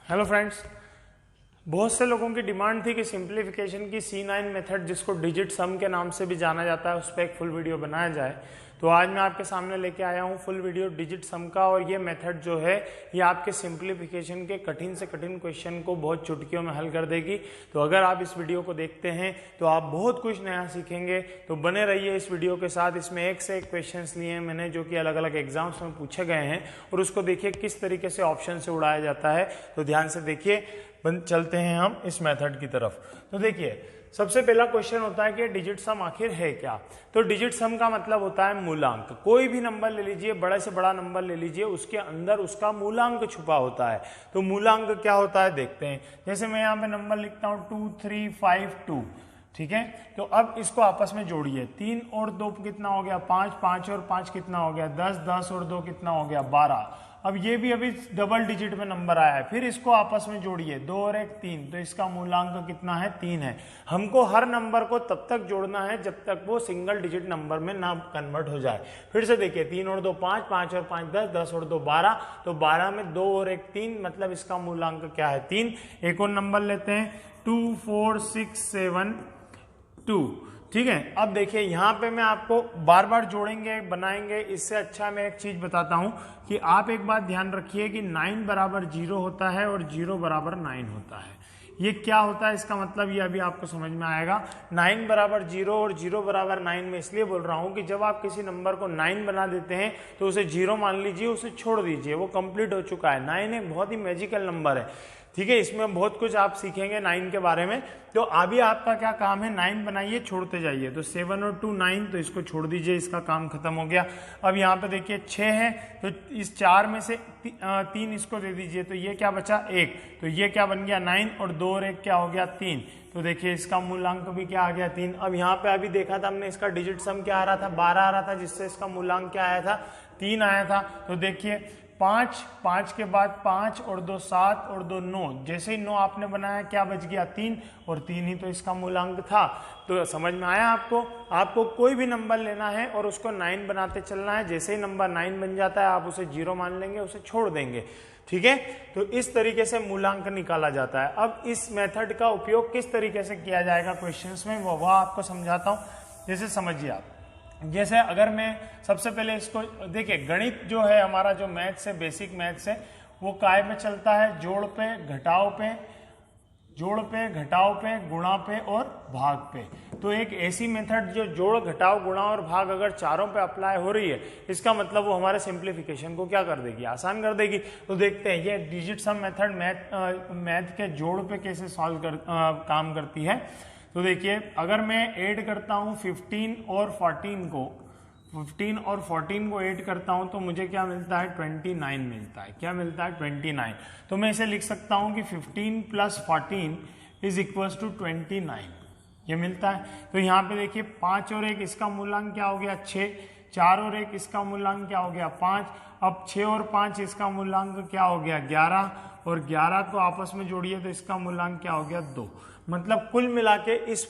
Hello friends, बहुत से लोगों की डिमांड थी कि सिंप्लीफिकेशन की C9 मेथड, जिसको डिजिट सम के नाम से भी जाना जाता है, उस पर एक फुल वीडियो बनाया जाए। तो आज मैं आपके सामने लेके आया हूँ फुल वीडियो डिजिट सम का। और ये मेथड जो है ये आपके सिंप्लीफिकेशन के कठिन से कठिन क्वेश्चन को बहुत चुटकियों में हल कर देगी। तो अगर आप इस वीडियो को देखते हैं तो आप बहुत कुछ नया सीखेंगे। तो बने रहिए इस वीडियो के साथ। इसमें एक से एक क्वेश्चन लिए हैं मैंने, जो कि अलग अलग एग्जाम्स में पूछे गए हैं, और उसको देखिए किस तरीके से ऑप्शन से उड़ाया जाता है। तो ध्यान से देखिए, चलते हैं हम इस मेथड की तरफ। तो देखिए, सबसे पहला क्वेश्चन होता है कि डिजिट सम आखिर है क्या। तो डिजिट सम का मतलब होता है मूलांक। कोई भी नंबर ले लीजिए, बड़े से बड़ा नंबर ले लीजिए, उसके अंदर उसका मूलांक छुपा होता है। तो मूलांक क्या होता है देखते हैं। जैसे मैं यहाँ पे नंबर लिखता हूँ 2352, ठीक है। तो अब इसको आपस में जोड़िए। 3 और 2 कितना हो गया 5, 5 और 5 कितना हो गया 10, 10 और 2 कितना हो गया 12। अब ये भी अभी डबल डिजिट में नंबर आया है। फिर इसको आपस में जोड़िए, 2 और 1 3, तो इसका मूलांक कितना है 3 है। हमको हर नंबर को तब तक जोड़ना है जब तक वो सिंगल डिजिट नंबर में ना कन्वर्ट हो जाए। फिर से देखिए, 3 और 2 5, 5 और 5 10, 10 और 2 12, तो 12 में 2 और 1 3, मतलब इसका मूलांक क्या है 3। एक और नंबर लेते हैं 2 4 6 7 2, ठीक है। अब देखिए, यहाँ पे मैं आपको बार बार जोड़ेंगे बनाएंगे, इससे अच्छा मैं एक चीज बताता हूं कि आप एक बात ध्यान रखिए कि 9 बराबर 0 होता है और 0 बराबर 9 होता है। ये क्या होता है, इसका मतलब ये अभी आपको समझ में आएगा। 9 बराबर 0 और 0 बराबर 9 में इसलिए बोल रहा हूं कि जब आप किसी नंबर को 9 बना देते हैं तो उसे 0 मान लीजिए, उसे छोड़ दीजिए, वो कंप्लीट हो चुका है। 9 एक बहुत ही मैजिकल नंबर है, ठीक है। इसमें बहुत कुछ आप सीखेंगे 9 के बारे में। तो अभी आपका क्या काम है, 9 बनाइए, छोड़ते जाइए। तो 7 और 2 9, तो इसको छोड़ दीजिए, इसका काम खत्म हो गया। अब यहाँ पे देखिए 6 है, तो इस 4 में से 3 इसको दे दीजिए, तो ये क्या बचा 1, तो ये क्या बन गया 9, और 2 और 1 क्या हो गया 3। तो देखिए इसका मूलांक भी क्या आ गया 3। अब यहाँ पे अभी देखा था हमने, इसका डिजिट सम क्या आ रहा था 12 आ रहा था, जिससे इसका मूलांक क्या आया था 3 आया था। तो देखिए 5, 5 के बाद 5 और 2 7 और 2 9, जैसे ही 9 आपने बनाया क्या बच गया 3, और 3 ही तो इसका मूलांक था। तो समझ में आया आपको। आपको कोई भी नंबर लेना है और उसको 9 बनाते चलना है। जैसे ही नंबर 9 बन जाता है आप उसे 0 मान लेंगे, उसे छोड़ देंगे, ठीक है। तो इस तरीके से मूलांक निकाला जाता है। अब इस मेथड का उपयोग किस तरीके से किया जाएगा क्वेश्चंस में, वह आपको समझाता हूं। जैसे समझिए आप, जैसे अगर मैं सबसे पहले इसको देखिए, गणित जो है हमारा, जो मैथ्स है, बेसिक मैथ्स है, वो काय में चलता है, जोड़ पे, घटाव पे, जोड़ पे, घटाव पे, गुणा पे और भाग पे। तो एक ऐसी मेथड जो जोड़, घटाव, गुणा और भाग अगर चारों पे अप्लाई हो रही है, इसका मतलब वो हमारे सिंप्लीफिकेशन को क्या कर देगी, आसान कर देगी। तो देखते हैं ये डिजिट सम मेथड मैथ के जोड़ पे कैसे काम करती है। तो देखिए, अगर मैं ऐड करता हूं 15 और 14 को ऐड करता हूं तो मुझे क्या मिलता है 29 मिलता है। क्या मिलता है 29। तो मैं इसे लिख सकता हूं कि 15 + 14 इज इक्वल टू 29, ये मिलता है। तो यहाँ पे देखिए 5 और 1, इसका मूलांक क्या हो गया 6, 4 और 1, इसका मूलांक क्या हो गया 5। अब 6 और 5, इसका मूलांक क्या हो गया 11, और 11 को आपस में जोड़िए तो इसका मूलांक क्या हो गया 2। मतलब कुल मिला के इस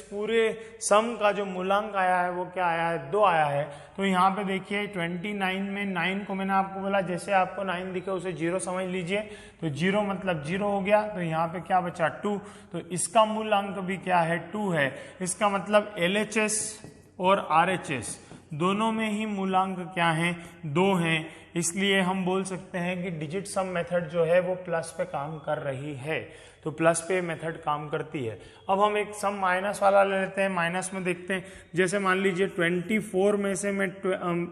पूरे सम का जो मूलांक आया है वो क्या आया है 2 आया है। तो यहाँ पे देखिए 29 में 9 को मैंने आपको बोला, जैसे आपको 9 दिखे उसे 0 समझ लीजिए। तो 0 मतलब 0 हो गया। तो यहाँ पे क्या बचा 2, तो इसका मूलांक भी क्या है 2 है। इसका मतलब LHS और RHS दोनों में ही मूलांक क्या है 2 हैं। इसलिए हम बोल सकते हैं कि डिजिट सम मेथड जो है वो प्लस पे काम कर रही है। तो प्लस पे मेथड काम करती है। अब हम एक सम माइनस वाला ले लेते हैं। माइनस में देखते हैं, जैसे मान लीजिए 24 में से मैं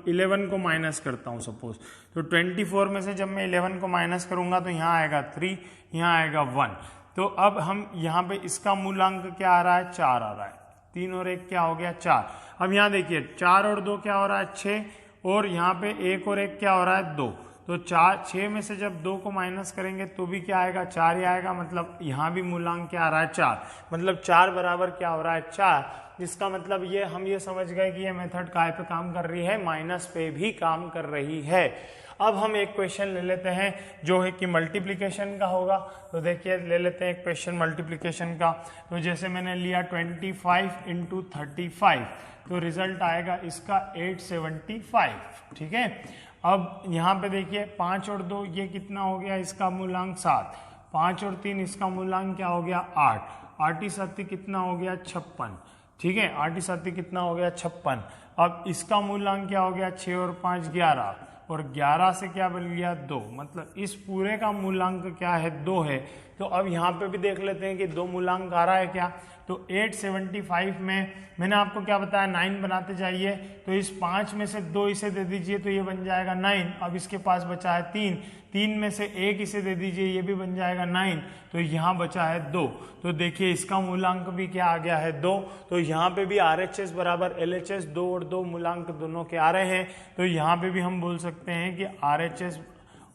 11 को माइनस करता हूं सपोज। तो 24 में से जब मैं 11 को माइनस करूंगा तो यहाँ आएगा 3, यहाँ आएगा 1। तो अब हम यहाँ पे इसका मूलांक क्या आ रहा है 4 आ रहा है। 3 और 1 क्या हो गया 4। अब यहाँ देखिए 4 और 2 क्या हो रहा है 6, और यहाँ पे 1 और 1 क्या हो रहा है 2। तो 6 में से जब 2 को माइनस करेंगे तो भी क्या आएगा 4 ही आएगा। मतलब यहाँ भी मूलांक क्या आ रहा है 4। मतलब 4 बराबर क्या हो रहा है 4। जिसका मतलब ये हम ये समझ गए कि ये मेथड काय पे काम कर रही है, माइनस पे भी काम कर रही है। अब हम एक क्वेश्चन ले लेते हैं जो है कि मल्टीप्लिकेशन का होगा। तो देखिए ले लेते हैं एक क्वेश्चन मल्टीप्लिकेशन का। तो जैसे मैंने लिया 25 × 35, तो रिजल्ट आएगा इसका 875, ठीक है। अब यहाँ पे देखिए 5 और 2 ये कितना हो गया, इसका मूलांक 7, 5 और 3 इसका मूलांक क्या हो गया 8, 8 7 कितना हो गया 56, ठीक है 8 7 कितना हो गया 56। अब इसका मूलांक क्या हो गया 6 और 5 11, और 11 से क्या बन गया 2, मतलब इस पूरे का मूलांक क्या है 2 है। तो अब यहाँ पे भी देख लेते हैं कि 2 मूलांक आ रहा है क्या, तो 875 में मैंने आपको क्या बताया 9 बनाते जाइए, तो इस 5 में से 2 इसे दे दीजिए तो ये बन जाएगा 9। अब इसके पास बचा है 3, 3 में से 1 इसे दे दीजिए ये भी बन जाएगा 9, तो यहाँ बचा है 2। तो देखिए इसका मूलांक भी क्या आ गया है 2। तो यहाँ पे भी RHS बराबर LHS 2 और 2 मूलांक दोनों के आ रहे हैं। तो यहाँ पे भी हम बोल सकते हैं कि RHS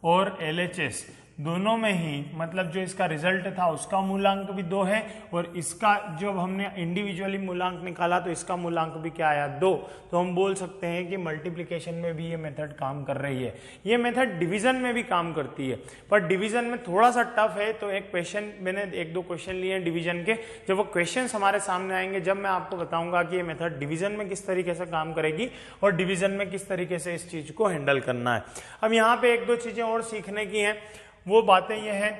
और LHS दोनों में ही मतलब जो इसका रिजल्ट था उसका मूलांक भी 2 है, और इसका जब हमने इंडिविजुअली मूलांक निकाला तो इसका मूलांक भी क्या आया 2। तो हम बोल सकते हैं कि मल्टीप्लिकेशन में भी ये मेथड काम कर रही है। ये मेथड डिवीजन में भी काम करती है, पर डिवीजन में थोड़ा सा टफ है। तो एक क्वेश्चन मैंने 1-2 क्वेश्चन लिए हैं डिवीजन के, जब वो क्वेश्चन हमारे सामने आएंगे जब मैं आपको बताऊंगा कि ये मेथड डिवीजन में किस तरीके से काम करेगी और डिवीजन में किस तरीके से इस चीज को हैंडल करना है। अब यहाँ पे 1-2 चीजें और सीखने की हैं। वो बातें ये हैं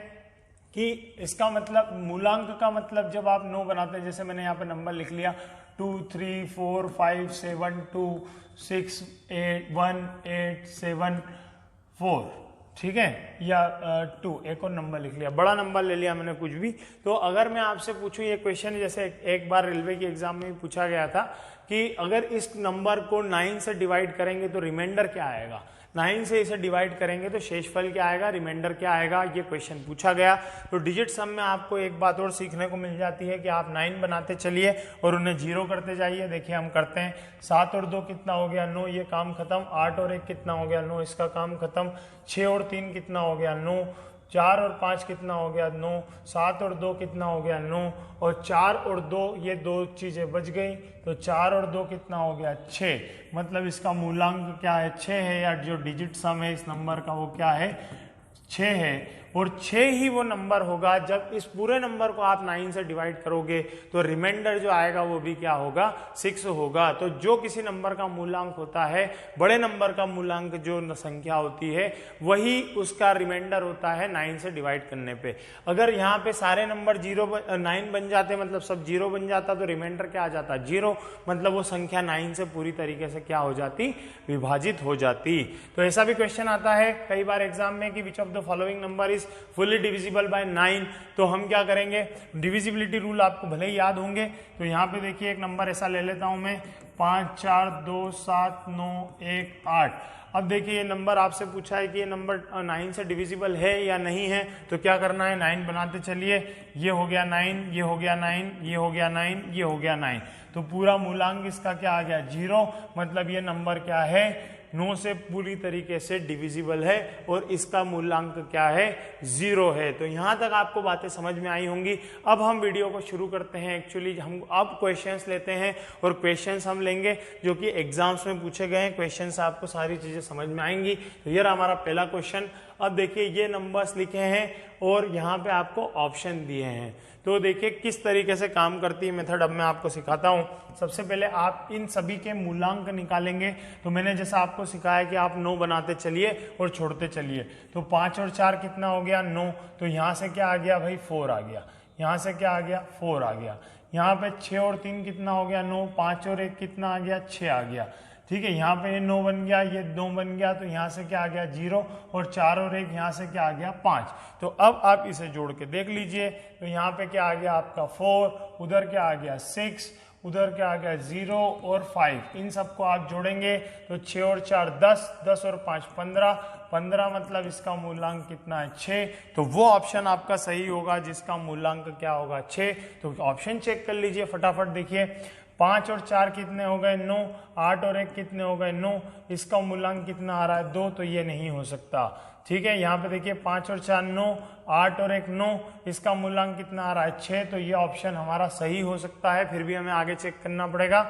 कि इसका मतलब मूलांक का मतलब जब आप 9 बनाते हैं, जैसे मैंने यहाँ पे नंबर लिख लिया 2 3 4 5 7 2 6 8 1 8 7 4, ठीक है, या 2 एक और नंबर लिख लिया, बड़ा नंबर ले लिया मैंने कुछ भी। तो अगर मैं आपसे पूछूं ये क्वेश्चन, जैसे एक बार रेलवे के एग्जाम में भी पूछा गया था कि अगर इस नंबर को 9 से डिवाइड करेंगे तो रिमाइंडर क्या आएगा, 9 से इसे डिवाइड करेंगे तो शेषफल क्या आएगा, रिमाइंडर क्या आएगा, ये क्वेश्चन पूछा गया। तो डिजिट सम में आपको एक बात और सीखने को मिल जाती है कि आप 9 बनाते चलिए और उन्हें 0 करते जाइए। देखिए हम करते हैं, 7 और 2 कितना हो गया 9, ये काम खत्म। 8 और 1 कितना हो गया 9, इसका काम खत्म। 6 और 3 कितना हो गया 9, 4 और 5 कितना हो गया 9, 7 और 2 कितना हो गया 9, और 4 और 2 ये 2 चीजें बच गई, तो 4 और 2 कितना हो गया 6, मतलब इसका मूलांक क्या है 6 है, या जो डिजिट सम है इस नंबर का वो क्या है 6 है। और 6 ही वो नंबर होगा जब इस पूरे नंबर को आप 9 से डिवाइड करोगे तो रिमाइंडर जो आएगा वो भी क्या होगा 6 होगा। तो जो किसी नंबर का मूलांक होता है, बड़े नंबर का मूलांक जो संख्या होती है वही उसका रिमाइंडर होता है 9 से डिवाइड करने पे। अगर यहाँ पे सारे नंबर 9 बन जाते, मतलब सब 0 बन जाता, तो रिमाइंडर क्या आ जाता 0, मतलब वो संख्या 9 से पूरी तरीके से क्या हो जाती, विभाजित हो जाती। तो ऐसा भी क्वेश्चन आता है कई बार एग्जाम में कि which of the following number is fully divisible by 9। तो हम क्या करेंगे, डिविजिबिलिटी रूल आपको भले ही याद होंगे। तो यहाँ पे देखिए एक नंबर ऐसा ले लेता हूं मैं, 5 4 2 7 9 1 8। अब देखिए ये नंबर आपसे पूछा है कि ये नंबर 9 से डिविजिबल है या नहीं है, तो क्या करना है 9 बनाते चलिए। ये हो गया 9, ये हो गया 9, ये हो गया 9, ये हो गया 9, तो पूरा मूलांक इसका क्या आ गया 0, मतलब ये नंबर क्या है 9 से पूरी तरीके से डिविजिबल है और इसका मूलांक क्या है 0 है। तो यहां तक आपको बातें समझ में आई होंगी। अब हम वीडियो को शुरू करते हैं। एक्चुअली हम अब क्वेश्चंस लेते हैं और क्वेश्चंस हम लेंगे जो कि एग्जाम्स में पूछे गए हैं। क्वेश्चंस आपको सारी चीजें समझ में आएंगी। तो ये रहा हमारा पहला क्वेश्चन। अब देखिए ये नंबर्स लिखे हैं और यहाँ पे आपको ऑप्शन दिए हैं। तो देखिए किस तरीके से काम करती है मेथड, अब मैं आपको सिखाता हूँ। सबसे पहले आप इन सभी के मूलांक निकालेंगे। तो मैंने जैसा आपको सिखाया कि आप 9 बनाते चलिए और छोड़ते चलिए। तो 5 और 4 कितना हो गया 9, तो यहाँ से क्या आ गया भाई 4 आ गया, यहाँ से क्या आ गया 4 आ गया। यहाँ पे 6 और 3 कितना हो गया 9, 5 और 1 कितना आ गया 6 आ गया, ठीक है। यहाँ पे ये 9 बन गया, ये 2 बन गया, तो यहाँ से क्या आ गया 0, और 4 और 1 यहाँ से क्या आ गया 5। तो अब आप इसे जोड़ के देख लीजिए। तो यहाँ पे क्या आ गया आपका 4, उधर क्या आ गया 6, उधर क्या आ गया 0 और 5। इन सबको आप जोड़ेंगे तो 6 और 4 10, 10 और 5 15, 15 मतलब इसका मूलांक कितना है 6। तो वो ऑप्शन आपका सही होगा जिसका मूलांक क्या होगा 6। तो ऑप्शन चेक कर लीजिए फटाफट। देखिए 5 और 4 कितने हो गए 9, 8 और 1 कितने हो गए 9, इसका मूलांक कितना आ रहा है 2, तो ये नहीं हो सकता, ठीक है। यहाँ पे देखिए 5 और 4 9, 8 और 1 9, इसका मूलांक कितना आ रहा है 6, तो ये ऑप्शन हमारा सही हो सकता है। फिर भी हमें आगे चेक करना पड़ेगा।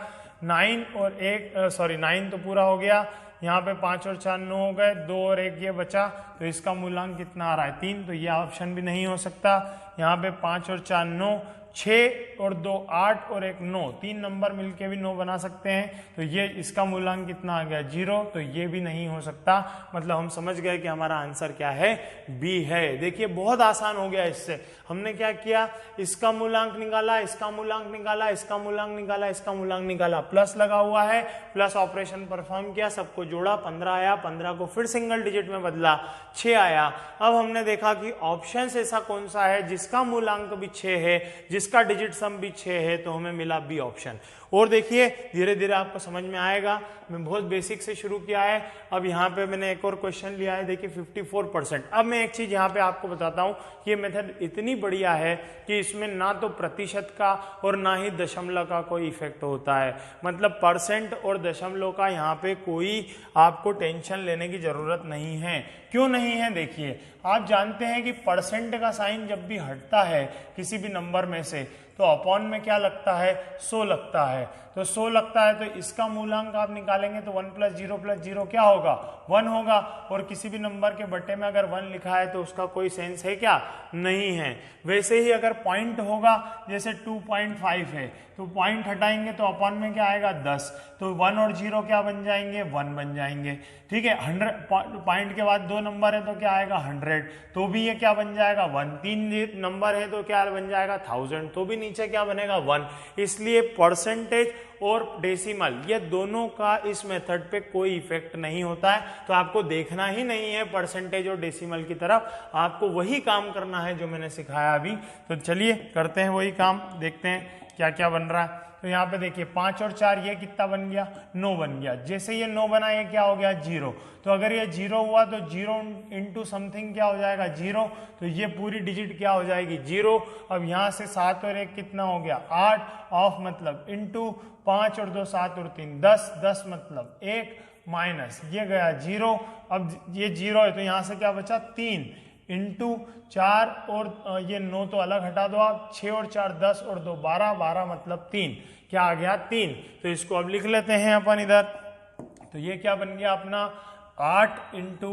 9 तो पूरा हो गया। यहाँ पे 5 और 4 9 हो गए, 2 और 1 ये बचा, तो इसका मूलांक कितना आ रहा है 3, तो ये ऑप्शन भी नहीं हो सकता। यहाँ पे 5 और 4 9, 6 और 2 8 और एक 9, 3 नंबर मिलके भी 9 बना सकते हैं। तो ये इसका मूलांक कितना आ गया 0, तो ये भी नहीं हो सकता। मतलब हम समझ गए कि हमारा आंसर क्या है, बी है। देखिए बहुत आसान हो गया। इससे हमने क्या किया, इसका मूलांक निकाला, इसका मूलांक निकाला, इसका मूलांक निकाला, इसका मूलांक निकाला, प्लस लगा हुआ है, प्लस ऑपरेशन परफॉर्म किया, सबको जोड़ा, 15 आया, 15 को फिर सिंगल डिजिट में बदला, 6 आया। अब हमने देखा कि ऑप्शन ऐसा कौन सा है जिसका मूलांक भी 6 है, जिसका डिजिट सम भी 6 है, तो हमें मिला बी ऑप्शन। और देखिए धीरे धीरे आपको समझ में आएगा, मैं बहुत बेसिक से शुरू किया है। अब यहाँ पे मैंने एक और क्वेश्चन लिया है, देखिए 54%। अब मैं एक चीज यहाँ पे आपको बताता हूँ, ये मेथड इतनी बढ़िया है कि इसमें ना तो प्रतिशत का और ना ही दशमलव का कोई इफेक्ट होता है। मतलब परसेंट और दशमलव का यहाँ पे कोई आपको टेंशन लेने की जरूरत नहीं है। क्यों नहीं है, देखिए आप जानते हैं कि परसेंट का साइन जब भी हटता है किसी भी नंबर में से, तो अपॉन में क्या लगता है, 100 लगता है। तो 100 लगता है, तो इसका मूलांक आप निकालेंगे तो 1 + 0 क्या होगा, 1 होगा। और किसी भी नंबर के बटे में अगर 1 लिखा है तो उसका कोई सेंस है क्या, नहीं है। वैसे ही अगर पॉइंट होगा, जैसे 2.5 है, तो पॉइंट हटाएंगे तो अपॉन में क्या आएगा 10, तो 1 और 0 क्या बन जाएंगे, 1 बन जाएंगे। ठीक है, 100 पॉइंट के बाद 2 नंबर है तो क्या आएगा 100, तो भी ये क्या बन जाएगा 1। 3 नंबर है तो क्या बन जाएगा 1000, तो भी नीचे क्या बनेगा 1। इसलिए परसेंटेज और डेसिमल ये दोनों का इस मेथड पे कोई इफेक्ट नहीं होता है। तो आपको देखना ही नहीं है परसेंटेज और डेसिमल की तरफ, आपको वही काम करना है जो मैंने सिखाया अभी। तो चलिए करते हैं वही काम, देखते हैं क्या क्या बन रहा है। तो यहाँ पे देखिए 5 और 4 ये कितना बन गया, 9 बन गया। जैसे ये 9 बना, ये क्या हो गया 0। तो अगर ये 0 हुआ तो 0 इंटू समथिंग क्या हो जाएगा 0, तो ये पूरी डिजिट क्या हो जाएगी 0। अब यहाँ से 7 और 1 कितना हो गया 8, ऑफ मतलब इंटू 5 और 2 7 और 3 10, 10 मतलब 1 माइनस ये गया 0। अब ये 0 है तो यहाँ से क्या बचा 3 इंटू 4 और ये 9 तो अलग हटा दो आप, 6 और 4 10 और 2 12, 12 मतलब 3, क्या आ गया 3। तो इसको अब लिख लेते हैं अपन इधर। तो ये क्या बन गया अपना 8 इंटू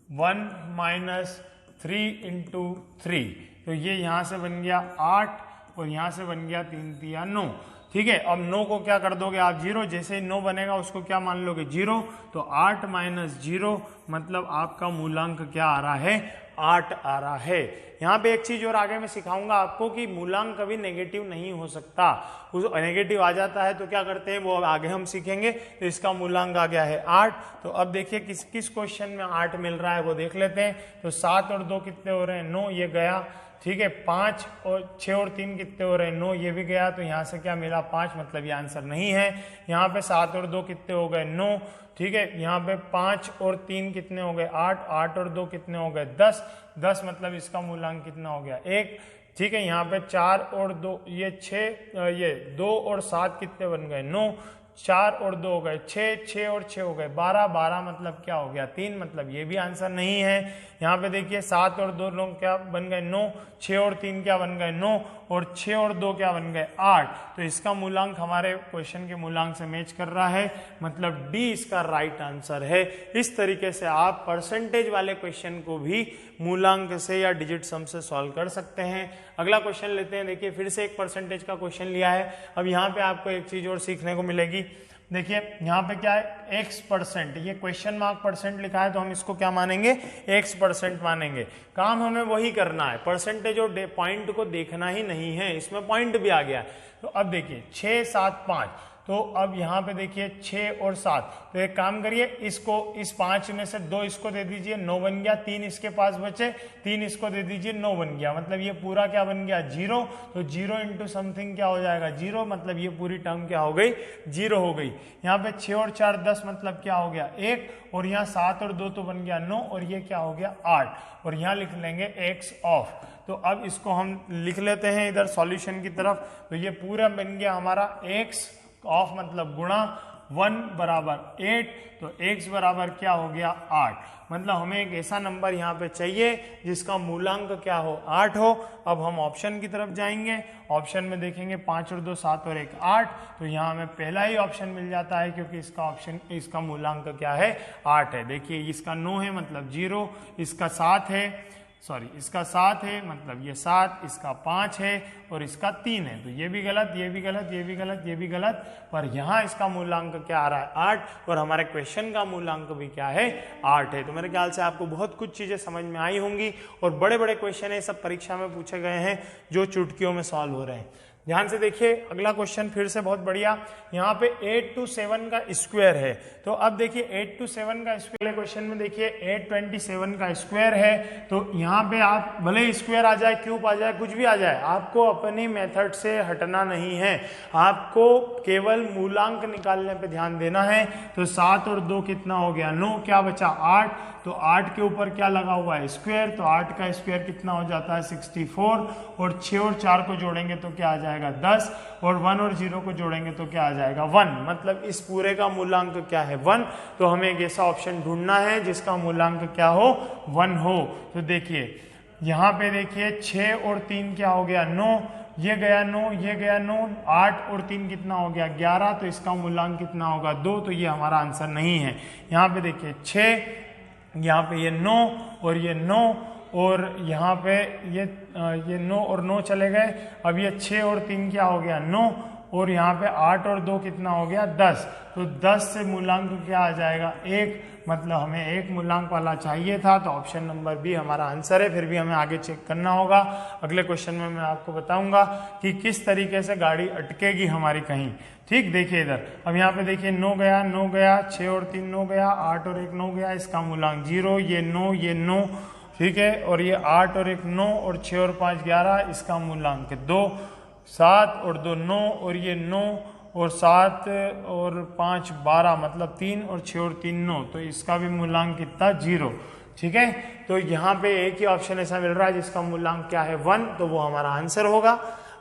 1 माइनस 3 इंटू 3। तो ये यहाँ से बन गया 8 और यहाँ से बन गया 3 3 9। ठीक है, अब 9 को क्या कर दोगे आप 0, जैसे ही 9 बनेगा उसको क्या मान लोगे 0। तो 8 माइनस 0 मतलब आपका मूलांक क्या आ रहा है 8 आ रहा है। यहाँ पे एक चीज और आगे मैं सिखाऊंगा आपको कि मूलांक कभी नेगेटिव नहीं हो सकता। उस नेगेटिव आ जाता है तो क्या करते हैं वो आगे हम सीखेंगे। तो इसका मूलांक आ गया है 8। तो अब देखिए किस किस क्वेश्चन में 8 मिल रहा है वो देख लेते हैं। तो 7 और 2 कितने हो रहे हैं 9, ये गया। ठीक है, 5 और 6 और 3 कितने हो रहे हैं 9, ये भी गया। तो यहाँ से क्या मिला 5, मतलब ये आंसर नहीं है। यहाँ पे 7 और 2 कितने हो गए 9। ठीक है, यहाँ पे 5 और 3 कितने हो गए 8, 8 और 2 कितने हो गए 10, 10 मतलब इसका मूलांक कितना हो गया 1। ठीक है, यहाँ पे 4 और 2 ये 6, ये 2 और 7 कितने बन गए 9, 4 और 2 हो गए 6, 6 और 6 हो गए 12, 12 मतलब क्या हो गया 3, मतलब ये भी आंसर नहीं है। यहाँ पे देखिए 7 और 2 लोग क्या बन गए 9, 6 और 3 क्या बन गए 9 और 6 और 2 क्या बन गए 8। तो इसका मूलांक हमारे क्वेश्चन के मूलांक से मैच कर रहा है, मतलब डी इसका राइट आंसर है। इस तरीके से आप परसेंटेज वाले क्वेश्चन को भी मूलांक से या डिजिट सम से सॉल्व कर सकते हैं। अगला क्वेश्चन लेते हैं। देखिए फिर से एक परसेंटेज का क्वेश्चन लिया है। अब यहाँ पे आपको एक चीज और सीखने को मिलेगी। देखिए यहाँ पे क्या है x%, ये क्वेश्चन मार्क परसेंट लिखा है तो हम इसको क्या मानेंगे x% मानेंगे। काम हमें वही करना है, परसेंटेज और पॉइंट को देखना ही नहीं है। इसमें पॉइंट भी आ गया। तो अब देखिए 6 7 5, तो अब यहाँ पे देखिए 6 और 7, तो एक काम करिए इसको इस 5 में से 2 इसको दे दीजिए 9 बन गया, 3 इसके पास बचे 3 इसको दे दीजिए 9 बन गया, मतलब ये पूरा क्या बन गया 0। तो 0 इंटू समथिंग क्या हो जाएगा 0, मतलब ये पूरी टर्म क्या हो गई 0 हो गई। यहाँ पे 6 और 4 10 मतलब क्या हो गया 1, और यहाँ 7 और 2 तो बन गया 9 और ये क्या हो गया 8, और यहाँ लिख लेंगे x ऑफ। तो अब इसको हम लिख लेते हैं इधर सॉल्यूशन की तरफ। तो ये पूरा बन गया हमारा x ऑफ मतलब गुणा 1 बराबर 8, तो x बराबर क्या हो गया 8। मतलब हमें एक ऐसा नंबर यहाँ पे चाहिए जिसका मूलांक क्या हो 8 हो। अब हम ऑप्शन की तरफ जाएंगे, ऑप्शन में देखेंगे 5 और 2 7 और 1 8, तो यहाँ हमें पहला ही ऑप्शन मिल जाता है क्योंकि इसका ऑप्शन इसका मूलांक क्या है 8 है। देखिए इसका 9 है मतलब 0, इसका 7 है सॉरी इसका 7 है, मतलब ये 7, इसका 5 है और इसका 3 है, तो ये भी गलत, ये भी गलत, ये भी गलत, ये भी गलत। पर यहाँ इसका मूलांक क्या आ रहा है 8 और हमारे क्वेश्चन का मूलांक भी क्या है 8 है। तो मेरे ख्याल से आपको बहुत कुछ चीजें समझ में आई होंगी और बड़े बड़े क्वेश्चन है सब परीक्षा में पूछे गए हैं जो चुटकियों में सॉल्व हो रहे हैं। ध्यान से देखिए अगला क्वेश्चन फिर से बहुत बढ़िया, यहाँ पे 8 to 7 का स्क्वायर है। तो अब देखिए 8 to 7 का स्क्वायर क्वेश्चन में देखिए 827 का स्क्वायर है। तो यहाँ पे आप भले स्क्वायर आ जाए, क्यूब आ जाए, कुछ भी आ जाए, आपको अपनी मेथड से हटना नहीं है, आपको केवल मूलांक निकालने पे ध्यान देना है। तो 7 और 2 कितना हो गया 9, क्या बचा 8, तो 8 के ऊपर क्या लगा हुआ है स्क्वायर, तो 8 का स्क्वायर कितना हो जाता है 64 और 6 और 4 को जोड़ेंगे तो क्या आ जाएगा 10 और 1 और 0 को जोड़ेंगे तो क्या आ जाएगा 1, मतलब इस पूरे का मूलांक क्या है 1। तो हमें एक ऐसा ऑप्शन ढूंढना है जिसका मूलांक क्या हो 1 हो। तो देखिए यहाँ पे देखिए 6 और 3 क्या हो गया 9, ये गया 9, ये गया 9, 8 और 3 कितना हो गया 11, तो इसका मूलांक कितना होगा 2, तो ये हमारा आंसर नहीं है। यहाँ पे देखिए 6, यहाँ पे ये 9 और ये 9 और यहाँ पे ये 9 और 9 चले गए। अब ये 6 और 3 क्या हो गया 9 और यहाँ पे 8 और 2 कितना हो गया 10, तो 10 से मूलांक क्या आ जाएगा 1, मतलब हमें एक मूलांक वाला चाहिए था। तो ऑप्शन नंबर बी हमारा आंसर है। फिर भी हमें आगे चेक करना होगा, अगले क्वेश्चन में मैं आपको बताऊंगा कि किस तरीके से गाड़ी अटकेगी हमारी कहीं। ठीक, देखिए इधर अब यहाँ पे देखिए 9 गया 9 गया, 6 और 3 9 गया, 8 और 1 9 गया, इसका मूलांक 0, ये 9 ये 9, ठीक है, और ये 8 और 1 9 और 6 और 5 11, इसका मूलांक 2, 7 और 2 9 और ये 9 और 7 और 5 12, मतलब 3 और 6 और 3 9, तो इसका भी मूलांक कितना 0। ठीक है, तो यहाँ पे एक ही ऑप्शन ऐसा मिल रहा है जिसका मूलांक क्या है 1, तो वो हमारा आंसर होगा।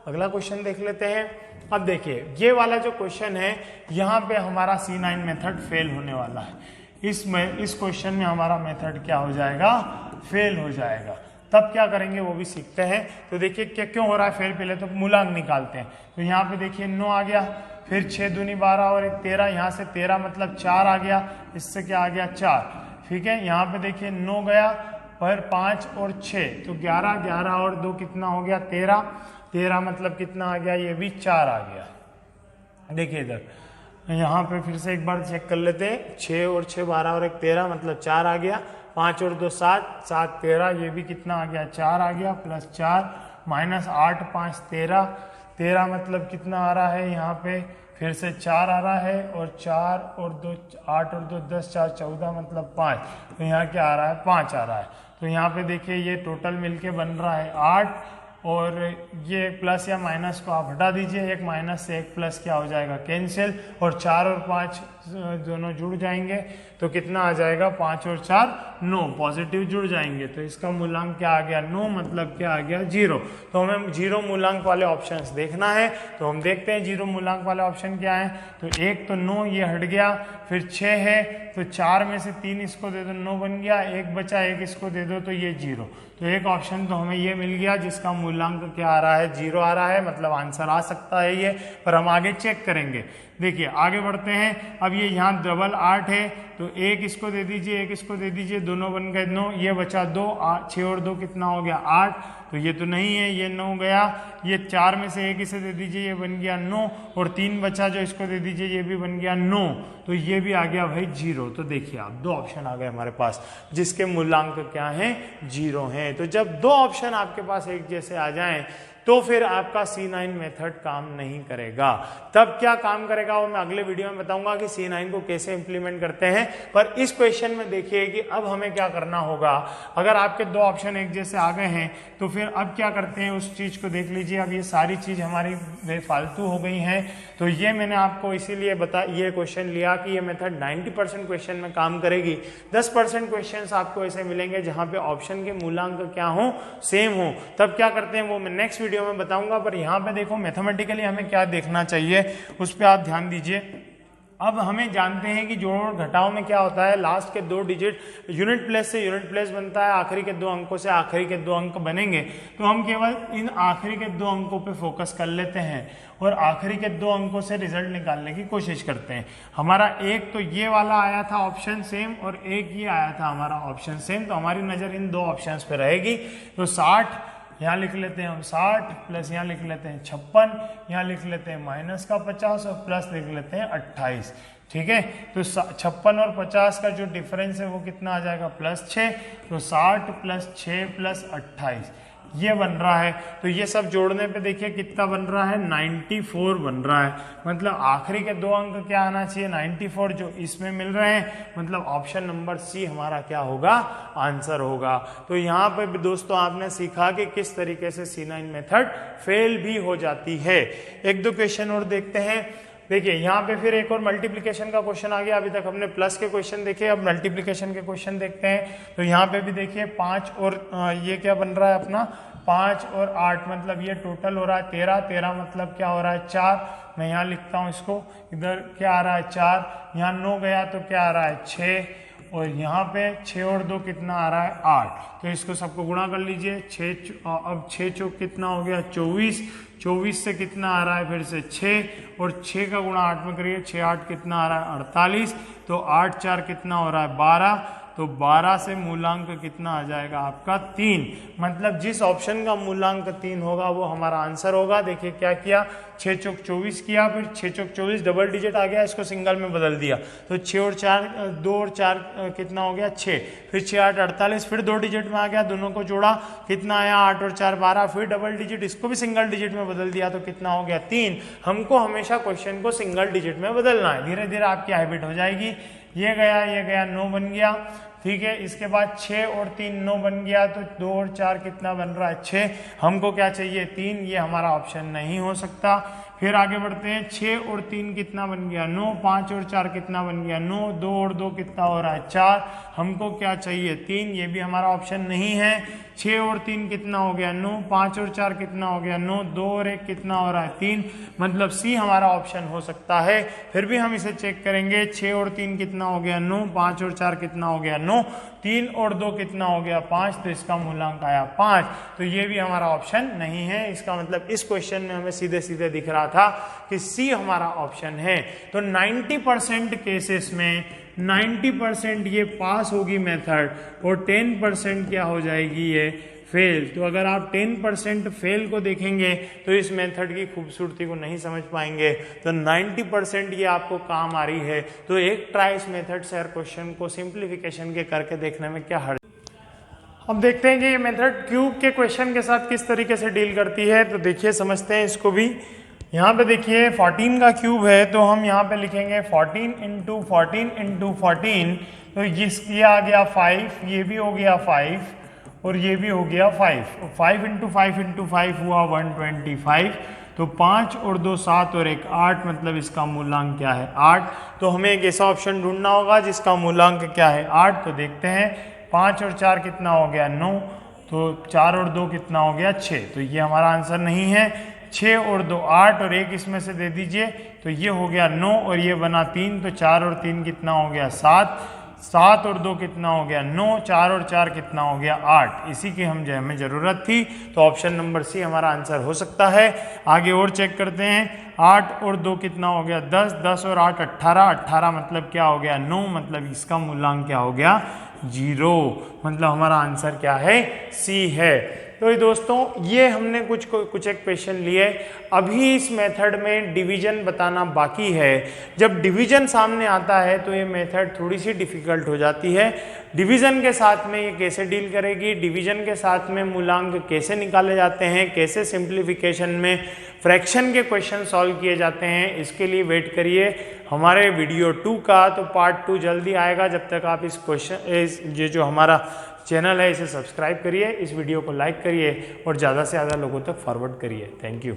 अगला क्वेश्चन देख लेते हैं। अब देखिए ये वाला जो क्वेश्चन है यहाँ पे हमारा C9 मेथड फेल होने वाला है। इस क्वेश्चन में हमारा मेथड क्या हो जाएगा फेल हो जाएगा। तब क्या करेंगे वो भी सीखते हैं। तो देखिए क्या क्यों हो रहा है फेल, पहले तो मूलांक निकालते हैं। तो यहाँ पे देखिए 9 आ गया, फिर 6 दूनी 12 और 1 13, यहाँ से 13 मतलब 4 आ गया, इससे क्या आ गया 4। ठीक है, यहाँ पे देखिए 9 गया पर 5 और 6 तो 11, 11 और 2 कितना हो गया 13, 13 मतलब कितना आ गया, ये भी 4 आ गया। देखिए इधर यहाँ पे फिर से एक बार चेक कर लेते हैं, 6 और 6 12 और 1 13 मतलब 4 आ गया, 5 और 2 7, 7 13, ये भी कितना आ गया 4 आ गया, प्लस 4 माइनस 8 5 13, 13 मतलब कितना आ रहा है यहाँ पे फिर से 4 आ रहा है, और 4 और 2 8 और 2 10 4 14 मतलब 5, तो यहाँ क्या आ रहा है 5 आ रहा है। तो यहाँ पे देखिए ये टोटल मिलके बन रहा है 8, और ये प्लस या माइनस को आप हटा दीजिए, एक माइनस से एक प्लस क्या हो जाएगा कैंसिल, और 4 और 5 दोनों जुड़ जाएंगे तो कितना आ जाएगा 5 और 4 9, पॉजिटिव जुड़ जाएंगे तो इसका मूलांक क्या आ गया 9, मतलब क्या आ गया 0। तो हमें 0 मूलांक वाले ऑप्शंस देखना है। तो हम देखते हैं 0 मूलांक वाले ऑप्शन क्या है। तो एक तो 9 ये हट गया, फिर 6 है तो 4 में से 3 इसको दे दो 9 बन गया, एक बचा एक इसको दे दो तो ये 0। तो एक ऑप्शन तो हमें ये मिल गया जिसका मूलांक क्या आ रहा है 0 आ रहा है, मतलब आंसर आ सकता है ये, पर हम आगे चेक करेंगे। देखिए आगे बढ़ते हैं। अब ये यहाँ डबल 8 है तो एक इसको दे दीजिए एक इसको दे दीजिए, दोनों बन गए 9, ये बचा 2, 6 और 2 कितना हो गया 8, तो ये तो नहीं है, ये 9 गया, ये 4 में से एक इसे दे दीजिए ये बन गया 9, और 3 बचा जो इसको दे दीजिए ये भी बन गया 9, तो ये भी आ गया भाई 0। तो देखिए आप 2 ऑप्शन आ गए हमारे पास जिसके मूलांक क्या हैं 0 हैं। तो जब 2 ऑप्शन आपके पास एक जैसे आ जाएं तो फिर आपका C9 मेथड काम नहीं करेगा। तब क्या काम करेगा वो मैं अगले वीडियो में बताऊंगा कि C9 को कैसे इंप्लीमेंट करते हैं। पर इस क्वेश्चन में देखिए कि अब हमें क्या करना होगा। अगर आपके 2 ऑप्शन एक जैसे आ गए हैं तो फिर अब क्या करते हैं उस चीज को देख लीजिए। अब ये सारी चीज हमारी बेफालतू हो गई हैं, तो ये मैंने आपको इसीलिए ये क्वेश्चन लिया कि ये मेथड 90% क्वेश्चन में काम करेगी। 10% क्वेश्चन आपको ऐसे मिलेंगे जहां पे ऑप्शन के मूलांक क्या हो सेम हो। तब क्या करते हैं वो मैं नेक्स्ट वीडियो में बताऊंगा। पर यहाँ पे देखो मैथमेटिकली हमें क्या देखना चाहिए उस पर आप ध्यान दीजिए। अब हमें जानते हैं कि जोड़ और घटाव में क्या होता है, लास्ट के 2 डिजिट यूनिट प्लेस से यूनिट प्लेस बनता है, आखिरी के 2 अंकों से आखिरी के 2 अंक बनेंगे। तो हम केवल इन आखिरी के 2 अंकों पे फोकस कर लेते हैं और आखिरी के 2 अंकों से रिजल्ट निकालने की कोशिश करते हैं। हमारा एक तो ये वाला आया था ऑप्शन सेम और एक ये आया था हमारा ऑप्शन सेम, तो हमारी नज़र इन 2 ऑप्शंस पे रहेगी। तो 60 यहाँ लिख लेते हैं हम 60 प्लस यहाँ लिख लेते हैं 56, यहाँ लिख लेते हैं माइनस का 50 और प्लस लिख लेते हैं 28। ठीक है, तो 56 और 50 का जो डिफरेंस है वो कितना आ जाएगा, +6। तो 60 + 6 + 28 ये बन रहा है। तो ये सब जोड़ने पे देखिए कितना बन रहा है, 94 बन रहा है। मतलब आखिरी के 2 अंक क्या आना चाहिए, 94, जो इसमें मिल रहे हैं। मतलब ऑप्शन नंबर सी हमारा क्या होगा, आंसर होगा। तो यहाँ पे भी दोस्तों आपने सीखा कि किस तरीके से C9 मेथड फेल भी हो जाती है। 1-2 क्वेश्चन और देखते हैं। देखिए यहाँ पे फिर एक और मल्टीप्लिकेशन का क्वेश्चन आ गया। अभी तक हमने प्लस के क्वेश्चन देखे, अब मल्टीप्लिकेशन के क्वेश्चन देखते हैं। तो यहाँ पे भी देखिए 5 और ये क्या बन रहा है अपना 5 और 8, मतलब ये टोटल हो रहा है 13। 13 मतलब क्या हो रहा है 4। मैं यहाँ लिखता हूँ इसको, इधर क्या आ रहा है 4, यहाँ 9 गया तो क्या आ रहा है 6, और यहाँ पे 6 और 2 कितना आ रहा है 8। तो इसको सबको गुणा कर लीजिए। अब 6 चौक कितना हो गया 24, 24 से कितना आ रहा है फिर से 6, और 6 का गुणा 8 में करिए, 6 8 कितना आ रहा है 48। तो 8 4 कितना हो रहा है 12। तो 12 से मूलांक कितना आ जाएगा आपका 3। मतलब जिस ऑप्शन का मूलांक 3 होगा वो हमारा आंसर होगा। देखिए क्या किया, 6 चौक 24 किया, फिर 6 चौक 24 डबल डिजिट आ गया, इसको सिंगल में बदल दिया। तो 6 और 4 2 और 4 कितना हो गया 6, फिर 6 8 48, फिर 2 डिजिट में आ गया, दोनों को जोड़ा कितना आया 8 और 4 12, फिर डबल डिजिट, इसको भी सिंगल डिजिट में बदल दिया तो कितना हो गया 3। हमको हमेशा क्वेश्चन को सिंगल डिजिट में बदलना है, धीरे धीरे आपकी हैबिट हो जाएगी। ये गया 9 बन गया। ठीक है, इसके बाद 6 और 3 9 बन गया, तो 2 और 4 कितना बन रहा है 6। हमको क्या चाहिए 3, ये हमारा ऑप्शन नहीं हो सकता। फिर आगे बढ़ते हैं, 6 और 3 कितना बन गया 9, 5 और 4 कितना बन गया 9, 2 और 2 कितना हो रहा है 4। हमको क्या चाहिए 3, ये भी हमारा ऑप्शन नहीं है। 6 और 3 कितना हो गया 9, 5 और 4 कितना हो गया 9, 2 और 1 कितना हो रहा है 3। मतलब सी हमारा ऑप्शन हो सकता है। फिर भी हम इसे चेक करेंगे, 6 और 3 कितना हो गया 9, 5 और 4 कितना हो गया 9, 3 और 2 कितना हो गया 5, तो इसका मूलांक आया 5। तो ये भी हमारा ऑप्शन नहीं है। इसका मतलब इस क्वेश्चन में हमें सीधे सीधे दिख रहा था कि सी हमारा ऑप्शन है। तो 90% केसेस में 90% ये पास होगी मेथड और 10% क्या हो जाएगी ये फेल। तो अगर आप 10% फेल को देखेंगे तो इस मेथड की खूबसूरती को नहीं समझ पाएंगे। तो 90% ये आपको काम आ रही है। तो एक ट्राई इस मेथड से हर क्वेश्चन को सिंप्लीफिकेशन के करके देखने में क्या हर्ज। अब देखते हैं कि ये मेथड क्यूब के क्वेश्चन के साथ किस तरीके से डील करती है। तो देखिए समझते हैं इसको भी। यहाँ पे देखिए 14 का क्यूब है, तो हम यहाँ पे लिखेंगे 14 × 14 × 14। तो ये आ गया 5, ये भी हो गया 5 और ये भी हो गया 5। 5 × 5 × 5 हुआ 125। तो 5 और 2 7 और 1 8, मतलब इसका मूलांक क्या है 8। तो हमें एक ऐसा ऑप्शन ढूंढना होगा जिसका मूलांक क्या है 8। तो देखते हैं, 5 और 4 कितना हो गया 9, तो 4 और 2 कितना हो गया 6। तो ये हमारा आंसर नहीं है। 6 और 2 8 और 1 इसमें से दे दीजिए, तो ये हो गया 9 और ये बना 3। तो 4 और 3 कितना हो गया 7, 7 और 2 कितना हो गया 9, 4 और 4 कितना हो गया 8। इसी की हमें ज़रूरत थी। तो ऑप्शन नंबर सी हमारा आंसर हो सकता है। आगे और चेक करते हैं, 8 और 2 कितना हो गया 10, 10 और 8 18, 18 मतलब क्या हो गया 9, मतलब इसका मूलांक क्या हो गया 0। मतलब हमारा आंसर क्या है सी है। तो ये दोस्तों ये हमने कुछ एक क्वेश्चन लिए। अभी इस मेथड में डिवीजन बताना बाकी है। जब डिवीजन सामने आता है तो ये मेथड थोड़ी सी डिफिकल्ट हो जाती है। डिवीजन के साथ में ये कैसे डील करेगी, डिवीजन के साथ में मूलांक कैसे निकाले जाते हैं, कैसे सिंप्लीफिकेशन में फ्रैक्शन के क्वेश्चन सॉल्व किए जाते हैं, इसके लिए वेट करिए हमारे वीडियो 2 का। तो पार्ट 2 जल्दी आएगा। जब तक आप इस क्वेश्चन ये जो हमारा चैनल है इसे सब्सक्राइब करिए, इस वीडियो को लाइक करिए और ज़्यादा से ज़्यादा लोगों तक फॉरवर्ड करिए। Thank you.